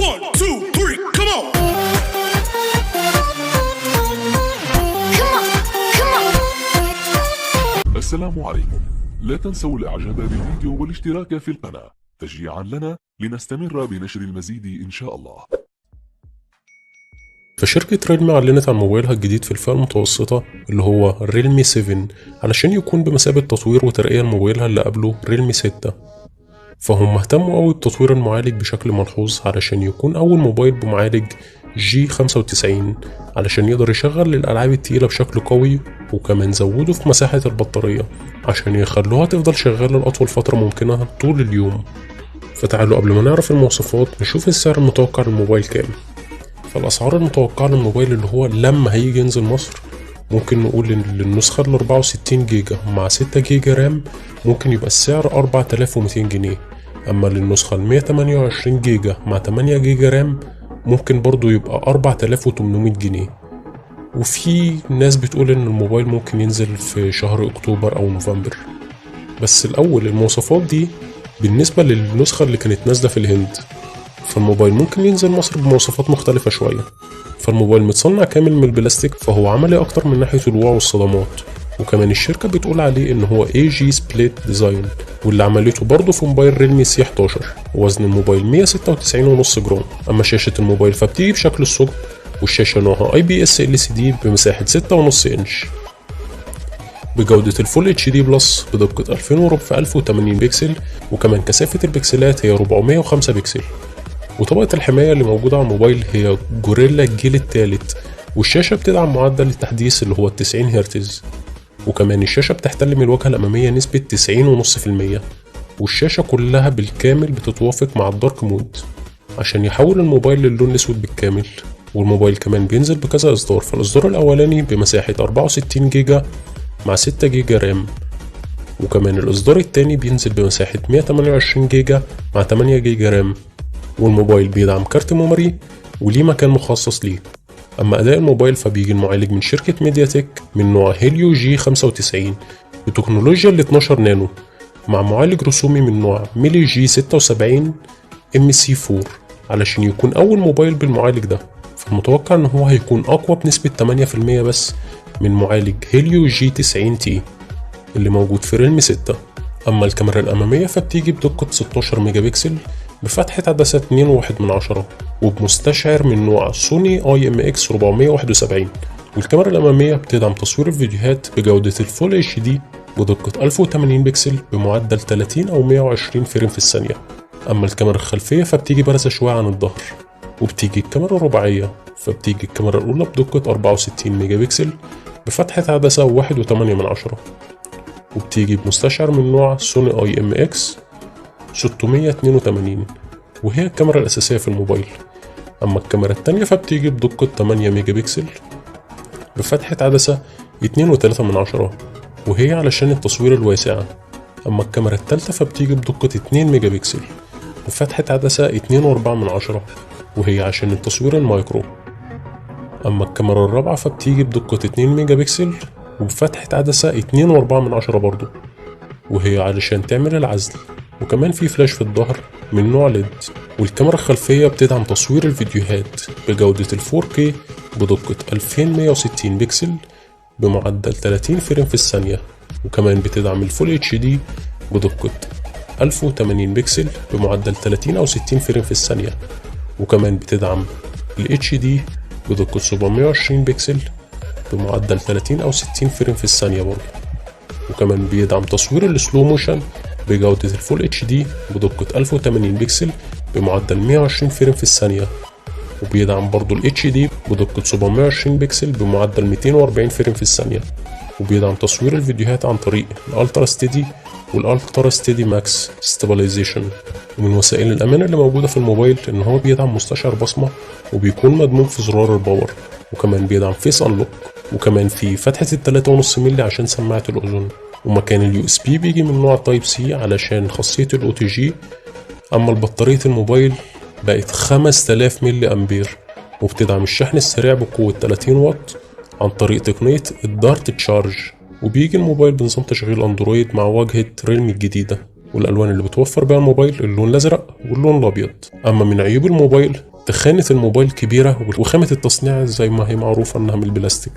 1 2 3 come on. السلام عليكم. لا تنسوا الاعجاب بالفيديو والاشتراك في القناة تشجيعا لنا لنستمر بنشر المزيد ان شاء الله. فشركة ريلمي أعلنت عن موبايلها الجديد في الفئة المتوسطة اللي هو ريلمي 7 علشان يكون بمثابة تطوير وترقية لموبايلها اللي قبله ريلمي 6. فهم اهتموا قوي بتطوير المعالج بشكل ملحوظ علشان يكون أول موبايل بمعالج G95 علشان يقدر يشغل الألعاب التقيلة بشكل قوي، وكمان زودوا في مساحة البطارية عشان يخلوها تفضل شغالة لأطول فترة ممكنة طول اليوم. فتعالوا قبل ما نعرف المواصفات نشوف السعر المتوقع للموبايل كام. فالأسعار المتوقعة للموبايل اللي هو لما هيجي ينزل مصر ممكن نقول إن النسخة ال 64 جيجا مع 6 جيجا رام ممكن يبقى السعر 4200 جنيه، أما للنسخة ال 128 جيجا مع 8 جيجا رام ممكن برضو يبقى 4800 جنيه. وفي ناس بتقول إن الموبايل ممكن ينزل في شهر أكتوبر أو نوفمبر. بس الأول المواصفات دي بالنسبة للنسخة اللي كانت نازلة في الهند، فالموبايل ممكن ينزل مصر بمواصفات مختلفة شوية. فالموبايل متصنع كامل من البلاستيك، فهو عملي أكتر من ناحية الوقوع والصدمات، وكمان الشركة بتقول عليه إن هو AG Split Design، واللي عملته برضه في موبايل ريلمي سي 11. وزن الموبايل 196.5 جرام. أما شاشة الموبايل فبتيجي بشكل الثقب، والشاشة نوعها IPS LCD بمساحة 6.5 إنش بجودة الفول اتش دي بلس بدقة 2000 في 1080 بكسل، وكمان كثافة البكسلات هي 405 بكسل. وطبقة الحماية اللي موجودة على الموبايل هي جوريلا الجيل الثالث، والشاشة بتدعم معدل التحديث اللي هو 90 هرتز. وكمان الشاشة بتحتل من الواجهة الأمامية نسبة 90.5%، والشاشة كلها بالكامل بتتوافق مع الدارك مود عشان يحول الموبايل للون الأسود بالكامل. والموبايل كمان بينزل بكذا إصدار، فالإصدار الأولاني بمساحة 64 جيجا مع 6 جيجا رام، وكمان الإصدار التاني بينزل بمساحة 128 جيجا مع 8 جيجا رام. والموبايل بيدعم كارت ميموري وليه مكان مخصص ليه. أما أداء الموبايل فبيجي المعالج من شركة ميديا تك من نوع هيليو G95 بتكنولوجيا ال 12 نانو، مع معالج رسومي من نوع ميلي G76 MC4 علشان يكون أول موبايل بالمعالج ده. فالمتوقع إن هو هيكون أقوى بنسبة 8% بس من معالج هيليو G90T اللي موجود في ريلمي 6. أما الكاميرا الأمامية فبتيجي بدقة 16 ميجا بكسل بفتحة عدسة 2.1 وبمستشعر من نوع سوني IMX 471. والكاميرا الأمامية بتدعم تصوير الفيديوهات بجودة الفول اتش دي بدقة 1080 بكسل بمعدل 30 أو 120 فريم في الثانية. أما الكاميرا الخلفية فبتيجي بارزة شوية عن الظهر، وبتيجي الكاميرا الرباعية فبتيجي الكاميرا الأولى بدقة 64 ميجا بكسل بفتحة عدسة 1.8، وبتيجي بمستشعر من نوع سوني IMX 682، وهي الكاميرا الأساسية في الموبايل. أما الكاميرا التانية فبتيجي بدقة 8 ميجا بكسل بفتحة عدسة 2.3، وهي علشان التصوير الواسعة. أما الكاميرا التالتة فبتيجي بدقة 2 ميجا بكسل بفتحة عدسة 2.4، وهي عشان التصوير المايكرو. أما الكاميرا الرابعة فبتيجي بدقة 2 ميجا بكسل وبفتحة عدسة 2.4 برضو، وهي علشان تعمل العزل. وكمان في فلاش في الظهر من نوع ليد. والكاميرا الخلفية بتدعم تصوير الفيديوهات بجودة ال 4K بدقة 2160 بكسل بمعدل 30 فريم في الثانية، وكمان بتدعم الفول اتش دي بدقة 1080 بكسل بمعدل 30 أو 60 فريم في الثانية، وكمان بتدعم ال HD بدقة 720 بكسل بمعدل 30 أو 60 فريم في الثانية برضه. وكمان بيدعم تصوير السلو موشن بجودة الفول اتش دي بدقة 1080 بكسل بمعدل 120 فريم في الثانية، وبيدعم برضو ال HD بدقة 720 بكسل بمعدل 240 فريم في الثانية، وبيدعم تصوير الفيديوهات عن طريق الالترا ستيدي والالترا ستيدي ماكس ستابلايزيشن. ومن وسائل الأمان اللي موجودة في الموبايل إن هو بيدعم مستشعر بصمة وبيكون مدموج في زرار الباور، وكمان بيدعم فيس انلوك، وكمان في فتحة 3.5 مللي عشان سماعة الأذن، ومكان اليو اس بي بيجي من نوع تايب سي علشان خاصية الاو تي جي. أما البطارية الموبايل بقت 5000 ملي أمبير، وبتدعم الشحن السريع بقوة 30 واط عن طريق تقنية الدارت تشارج. وبيجي الموبايل بنظام تشغيل اندرويد مع واجهة ريلمي الجديدة، والألوان اللي بتوفر بها الموبايل اللون الأزرق واللون الأبيض. أما من عيوب الموبايل تخانة الموبايل كبيرة، وخامة التصنيع زي ما هي معروفة انها من البلاستيك،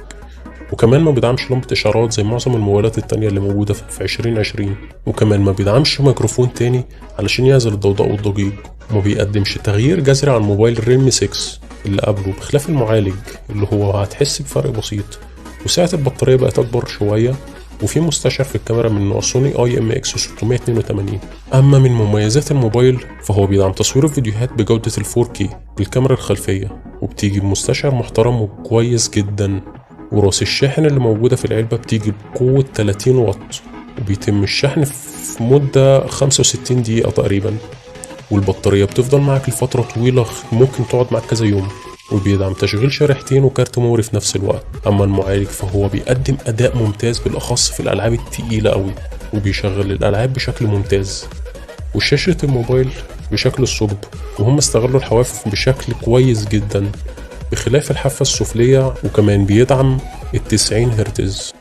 وكمان ما بيدعمش لمبة اشارات زي معظم الموبايلات التانية اللي موجودة في 2020، وكمان ما بيدعمش ميكروفون تاني علشان يعزل الضوضاء والضجيج، وما بيقدمش تغيير جذري عن موبايل الريلمي 6 اللي قبله، بخلاف المعالج اللي هو هتحس بفرق بسيط، وسعة البطارية بقت أكبر شوية، وفي مستشعر في الكاميرا من نوع سوني IMX 682. أما من مميزات الموبايل فهو بيدعم تصوير الفيديوهات بجودة ال 4K بالكاميرا الخلفية، وبتيجي بمستشعر محترم وكويس جدا، وراس الشاحن اللي موجودة في العلبة بتيجي بقوة 30 واط، وبيتم الشحن في مدة 65 دقيقة تقريبا، والبطارية بتفضل معاك لفترة طويلة، ممكن تقعد معاك كذا يوم، وبيدعم تشغيل شريحتين وكارت ميموري في نفس الوقت. أما المعالج فهو بيقدم أداء ممتاز بالأخص في الألعاب التقيلة أوي، وبيشغل الألعاب بشكل ممتاز. وشاشة الموبايل بشكل الثقب، وهم استغلوا الحواف بشكل كويس جدا بخلاف الحافة السفلية، وكمان بيدعم ال90 هرتز.